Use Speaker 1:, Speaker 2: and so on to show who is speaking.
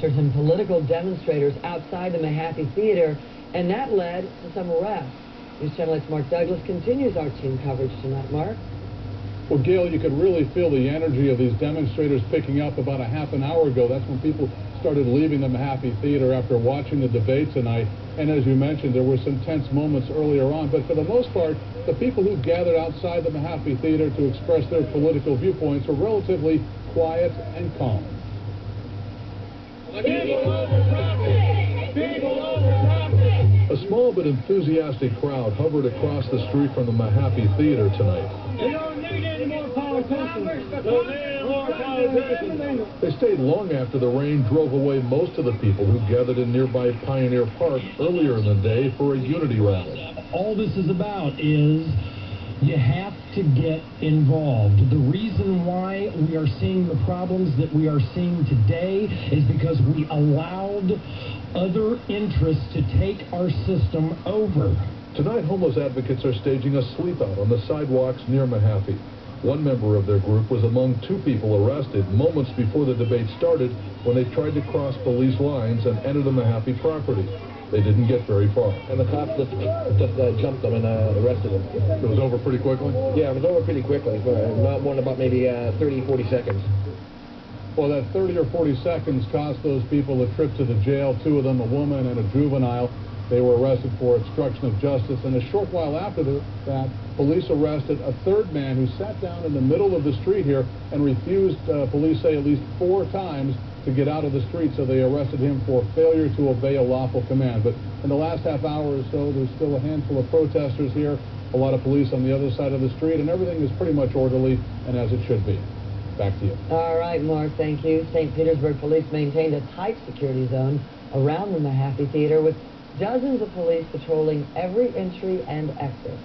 Speaker 1: And political demonstrators outside the Mahaffey Theater, and that led to some arrests. News Channel 8's Mark Douglas continues our team coverage tonight. Mark?
Speaker 2: Well, Gail, you could really feel the energy of these demonstrators picking up about a half an hour ago. That's when people started leaving the Mahaffey Theater after watching the debate tonight. And as you mentioned, there were some tense moments earlier on. But for the most part, the people who gathered outside the Mahaffey Theater to express their political viewpoints were relatively quiet and calm. A small but enthusiastic crowd hovered across the street from the Mahaffey Theater tonight.
Speaker 3: We don't need any more politicians. More politicians.
Speaker 2: They stayed long after the rain drove away most of the people who gathered in nearby Pioneer Park earlier in the day for a unity rally.
Speaker 4: All this is about is you have to get involved. The reason why we are seeing the problems that we are seeing today is because we allowed other interests to take our system over.
Speaker 2: Tonight, homeless advocates are staging a sleep-out on the sidewalks near Mahaffey. One member of their group was among two people arrested moments before the debate started when they tried to cross police lines and enter the Mahaffey property. They didn't get very far.
Speaker 5: And the cops just jumped them and arrested them.
Speaker 2: It was over pretty quickly?
Speaker 5: Yeah, it was over pretty quickly. Not more than about maybe 30, 40 seconds.
Speaker 2: Well, that 30 or 40 seconds cost those people a trip to the jail, two of them a woman and a juvenile. They were arrested for obstruction of justice, and a short while after that, police arrested a third man who sat down in the middle of the street here and refused, police say, at least 4 times to get out of the street, so they arrested him for failure to obey a lawful command. But in the last half hour or so, there's still a handful of protesters here, a lot of police on the other side of the street, and everything is pretty much orderly and as it should be. Back to you.
Speaker 1: All right, Mark, thank you. St. Petersburg police maintained a tight security zone around the Mahaffey Theater with dozens of police patrolling every entry and exit.